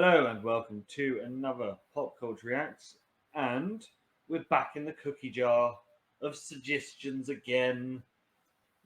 Hello and welcome to another Pop Culture Reacts, and we're back in the cookie jar of suggestions again.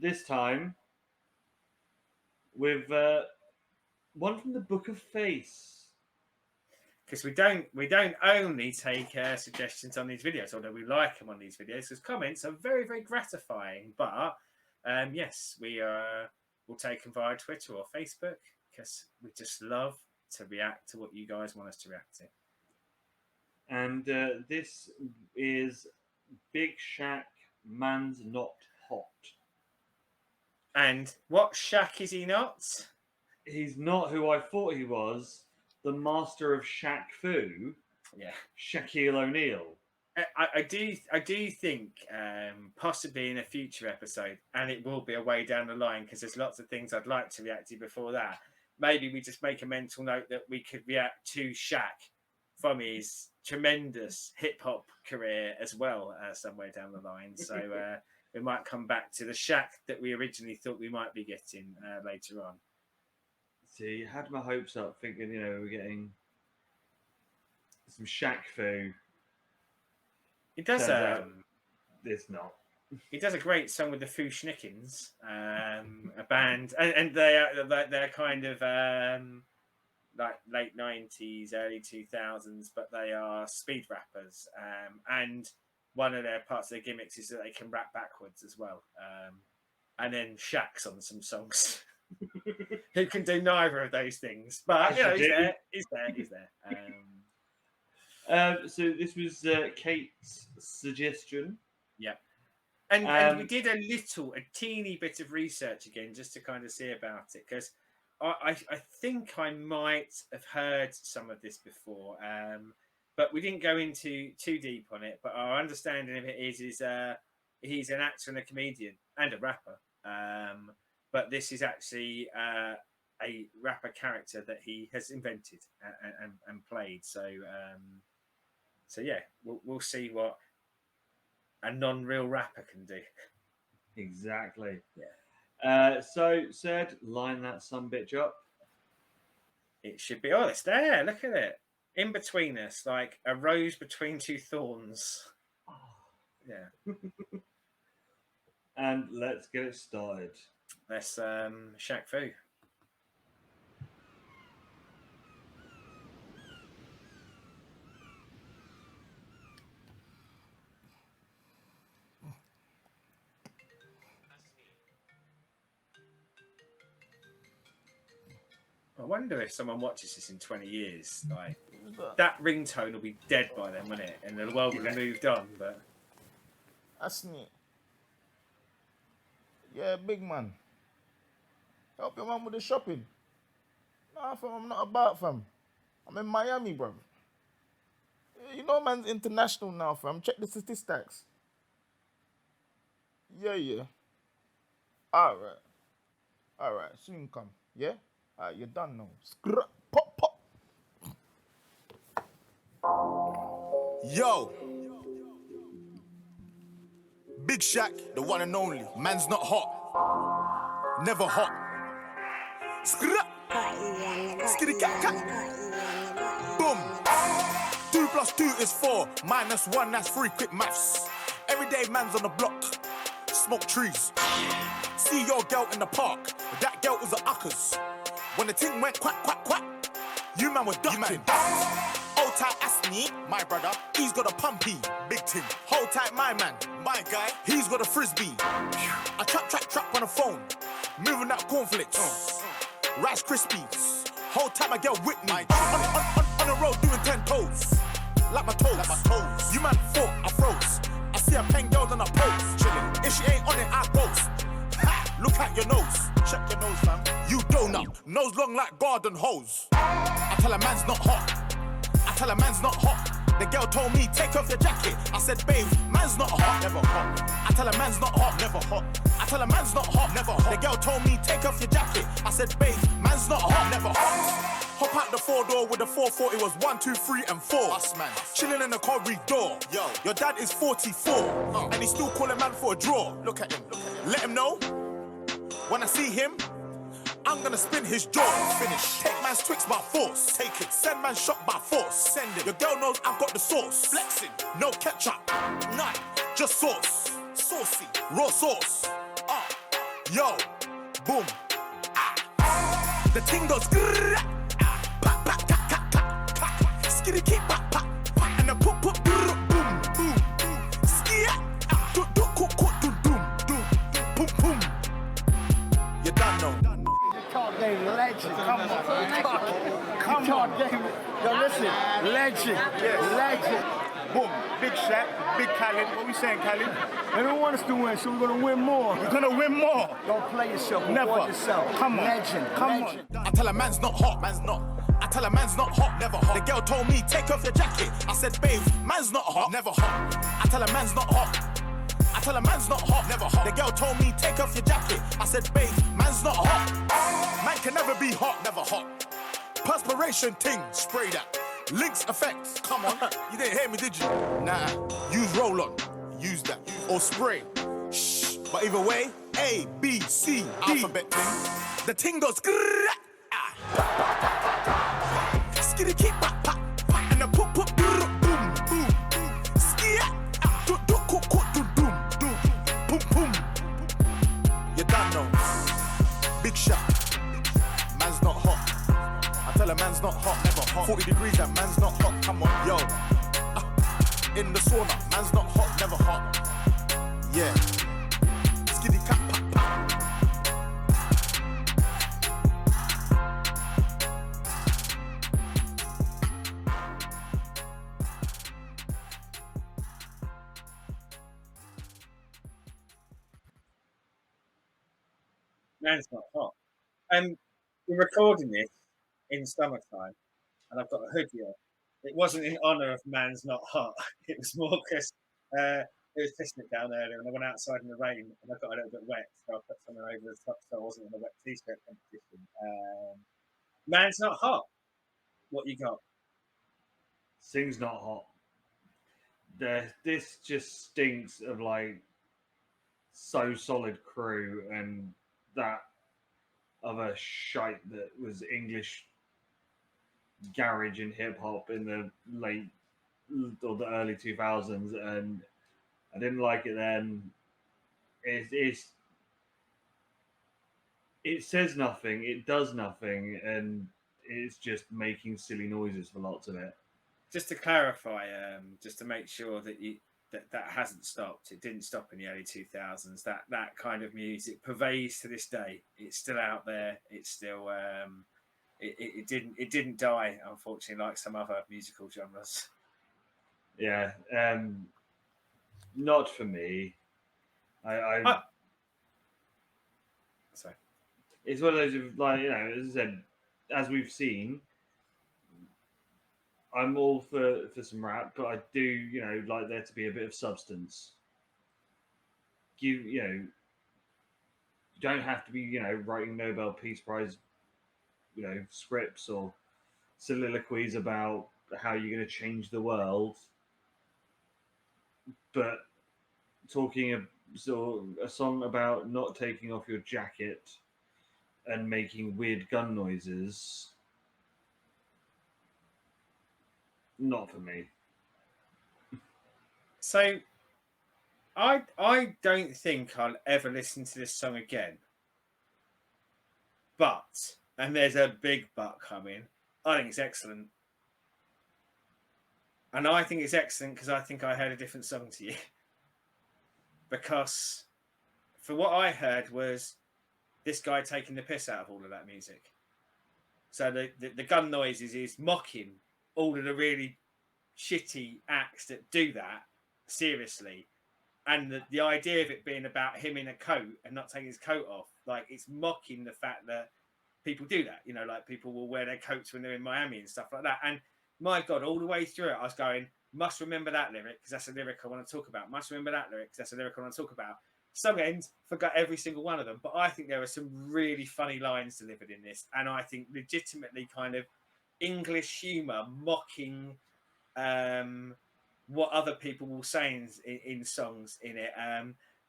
This time with one from the Book of Face. Because we don't only take suggestions on these videos, although we like them on these videos, because comments are very, very gratifying. But yes, we'll take them via Twitter or Facebook because we just love to react to what you guys want us to react to. And this is Big Shaq, Man's Not Hot. And what Shaq is he not? He's not who I thought he was. The master of Shaq Fu. Yeah, Shaquille O'Neal. I do think possibly in a future episode, and it will be a way down the line because there's lots of things I'd like to react to before that. Maybe we just make a mental note that we could react to Shaq from his tremendous hip hop career as well somewhere down the line. So we might come back to the Shaq that we originally thought we might be getting later on. See, had my hopes up thinking, we're getting some Shaq Fu. He does it's not. He does a great song with the Foo Schnickens, a band, and they're kind of like late 90s, early 2000s, but they are speed rappers. And one of their parts of their gimmicks is that they can rap backwards as well. And then Shaq's on some songs. Who can do neither of those things, but he's there. So this was Kate's suggestion. Yeah, and we did a teeny bit of research again just to kind of see about it because I think I might have heard some of this before, but we didn't go into too deep on it. But our understanding of it is he's an actor and a comedian and a rapper. But this is actually a rapper character that he has invented and played. So yeah, we'll see what a non-real rapper can do. Exactly. Yeah. So said, line that sumbitch up. It should be. Oh, it's there. Look at it. In between us, like a rose between two thorns. Yeah. And let's get it started. That's Shaq Fu. I wonder if someone watches this in 20 years, like that ringtone will be dead by then, won't it? And the world will have moved on. But that's neat. Yeah, big man. Help your man with the shopping. Nah, fam, I'm not about, fam. I'm in Miami, bro. You know, man's international now, fam. Check the statistics. Yeah. All right. Soon come. Yeah. All right, you're done now. Pop. Yo. Big Shaq, the one and only. Man's not hot. Never hot. Skitty cat. Boom. 2 + 2 is 4. -1, that's 3. Quick maths. Everyday man's on the block. Smoke trees. See your girl in the park. That girl was a uckers. When the ting went quack, you man were ducking. Hold tight, Asni, my brother. He's got a pumpy, big ting. Hold tight, my man, my guy. He's got a frisbee. I trap on the phone. Moving that cornflakes. Rice Krispies. Whole time I get with me. On the road doing 10 toes. Like my toes. You man thought I froze. I see a pen girl on a pose. Chillin'. If she ain't on it, I boast. Ha! Look at your nose. Check your nose, fam. You donut. Nose long like garden hose. I tell a man's not hot. The girl told me, take off your jacket. I said, babe, man's not hot. Never hot. I tell a man's not hot. Never hot. I tell a man's not hot. Never hot. The girl told me, take off your jacket. I said, babe, man's not hot. Never hot. Hop out the 4-door with the 440 was 1, 2, 3, and 4. Us, man. Chilling in the corridor. Yo, your dad is 44. And he's still calling man for a draw. Look at him. Let him know. When I see him, I'm gonna spin his jaw. Finish. Take man's twix by force. Take it. Send man shot by force. Send it. Your girl knows I've got the sauce. Flexing. No ketchup. None. Just sauce. Saucy. Raw sauce. Yo. Boom. The ting goes. Skitty keep pop pop. And the pop pop. Boom. Boom. Skia. Do do cook cook do doom. Doom. Boom boom. You done know. Talk game legend. Come on. Come on. Game. Yo, listen. Legend. Yes. Legend. Boom. Big Shaq, big Khaled. What we saying, Khaled? They don't want us to win, so we're going to win more. We're gonna win more. Don't play yourself. Never. Reward yourself. Come on. Legend. Come Legend. I tell a man's not hot, man's not. I tell a man's not hot, never hot. The girl told me, take off your jacket. I said, babe, man's not hot, never hot. I tell a man's not hot. I tell a man's not hot, never hot. The girl told me, take off your jacket. I said, babe, man's not hot. Man can never be hot, never hot. Perspiration ting, spray that. Links effects, come on. You didn't hear me, did you? Nah, use roll-on, use that. Or spray. Shh, but either way, A, B, C, D. Alphabet ting. The ting goes skitty keep pop pop. And the poop poop boom boom. Skia. Do do cook cook do doom doom. Boom boom. You don't know. Big shot. Man's not hot. I tell a man's not hot, never hot. 40 degrees and man's not hot. Come on, yo. In the sauna, man's not hot, never hot. Yeah. Skitty cat pop pop. Man's not hot. We're recording this in summertime, and I've got a hoodie on. It wasn't in honour of Man's Not Hot. It was more because it was pissing it down earlier, and I went outside in the rain, and I got a little bit wet, so I put something over the top, so I wasn't in a wet t-shirt competition. Man's Not Hot. What you got? Sing's not hot. This just stinks of like So Solid Crew and that other shite that was English garage and hip hop in the late or the early 2000s, and I didn't like it then. It says nothing, it does nothing, and it's just making silly noises for lots of it. Just to clarify, just to make sure that that hasn't stopped. It didn't stop in the early 2000s. That kind of music pervades to this day. It's still out there. It's still it didn't die, unfortunately, like some other musical genres. Yeah, not for me. Sorry. It's one of those of, like, you know, as I said, as we've seen, I'm all for some rap, but I do, you know, like there to be a bit of substance. You don't have to be, you know, writing Nobel Peace Prize, you know, scripts or soliloquies about how you're going to change the world. But talking a song about not taking off your jacket and making weird gun noises, not for me. So I don't think I'll ever listen to this song again. But, and there's a big but coming, I think it's excellent. And I think it's excellent because I think I heard a different song to you. Because for what I heard was this guy taking the piss out of all of that music. So the gun noises is mocking all of the really shitty acts that do that seriously. And the idea of it being about him in a coat and not taking his coat off, like it's mocking the fact that people do that. You know, like people will wear their coats when they're in Miami and stuff like that. And my God, all the way through it, I was going, must remember that lyric because that's a lyric I want to talk about. Must remember that lyric because that's a lyric I want to talk about. Song ends, forgot every single one of them. But I think there are some really funny lines delivered in this. And I think legitimately kind of English humour mocking what other people will say in songs in it.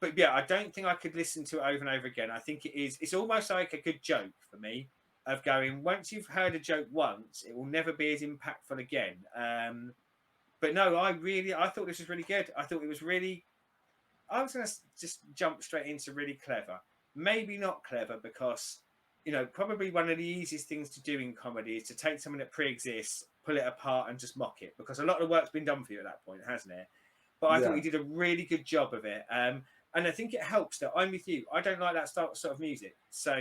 but yeah, I don't think I could listen to it over and over again. I think it's almost like a good joke for me of going, once you've heard a joke once, it will never be as impactful again. But no, I thought this was really good. I thought it was really, I was going to just jump straight into really clever. Maybe not clever because, probably one of the easiest things to do in comedy is to take something that pre-exists, pull it apart and just mock it, because a lot of the work's been done for you at that point, hasn't it? But I thought he did a really good job of it. And I think it helps that I'm with you. I don't like that sort of music. So,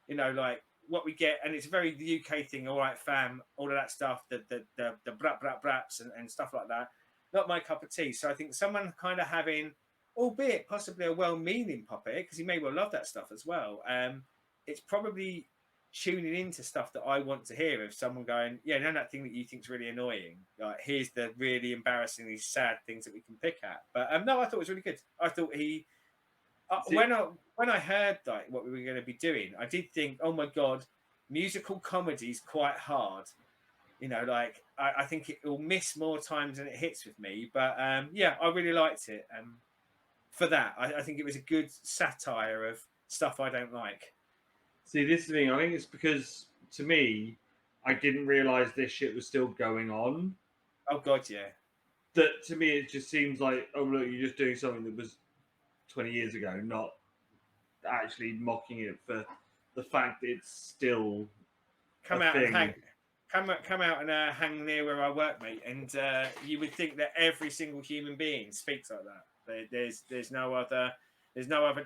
like what we get, and it's very the UK thing, all right, fam, all of that stuff, the brap, brap, braps and stuff like that. Not my cup of tea. So I think someone kind of having, albeit possibly a well-meaning puppet, because he may well love that stuff as well. It's probably tuning into stuff that I want to hear, of someone going, yeah, no, that thing that you think's really annoying. Like, here's the really embarrassingly sad things that we can pick at. But no, I thought it was really good. I thought he, when I heard like what we were going to be doing, I did think, oh my god, musical comedy's quite hard. Like I think it will miss more times than it hits with me. But yeah, I really liked it. For that, I think it was a good satire of stuff I don't like. See, this is the thing. I think it's because, to me, I didn't realise this shit was still going on. Oh, God, yeah. That, to me, it just seems like, oh, look, you're just doing something that was 20 years ago, not actually mocking it for the fact that it's still come out and hang near where I work, mate. And you would think that every single human being speaks like that. There's no other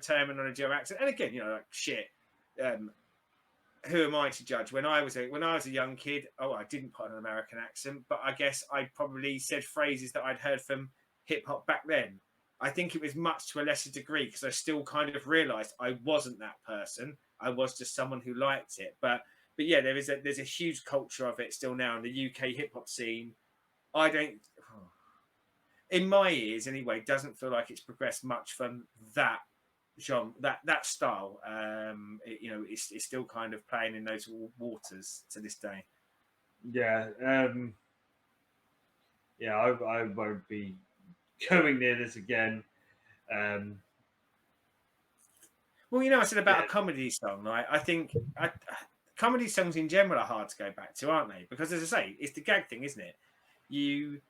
terminology or accent. And again, like shit. Who am I to judge? When I was a young kid, I didn't put an American accent, but I guess I probably said phrases that I'd heard from hip hop back then. I think it was much to a lesser degree because I still kind of realised I wasn't that person. I was just someone who liked it. But yeah, there's a huge culture of it still now in the UK hip hop scene. In my ears anyway, doesn't feel like it's progressed much from that genre, that style. It's still kind of playing in those waters to this day. Yeah, I won't be going near this again. Well, I said about a comedy song, right? I think comedy songs in general are hard to go back to, aren't they? Because, as I say, it's the gag thing, isn't it? You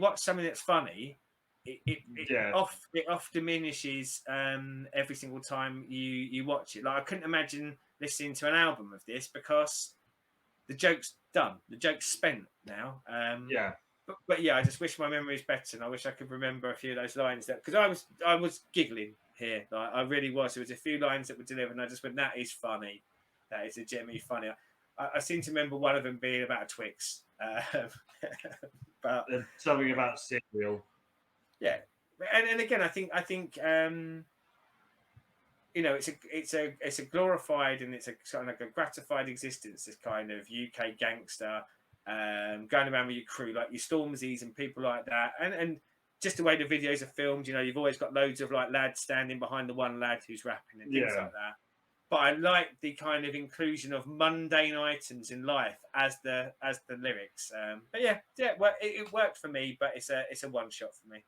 watch something that's funny, it off diminishes every single time you watch it. Like, I couldn't imagine listening to an album of this because the joke's done, the joke's spent now. But yeah, I just wish my memory was better, and I wish I could remember a few of those lines because I was giggling here, like I really was. There was a few lines that were delivered, and I just went, "That is funny. That is legitimately funny." I seem to remember one of them being about a Twix, but something about cereal. Yeah, and again, I think it's a glorified and it's a sort of like a gratified existence. This kind of UK gangster. Going around with your crew, like your Stormzy's and people like that, and just the way the videos are filmed, you've always got loads of like lads standing behind the one lad who's rapping and things like that. But I like the kind of inclusion of mundane items in life as the lyrics. But yeah, it worked for me, but it's a one shot for me.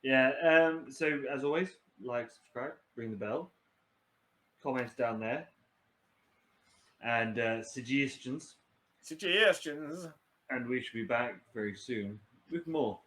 Yeah. So as always, like, subscribe, ring the bell, comments down there, and suggestions. And we should be back very soon with more.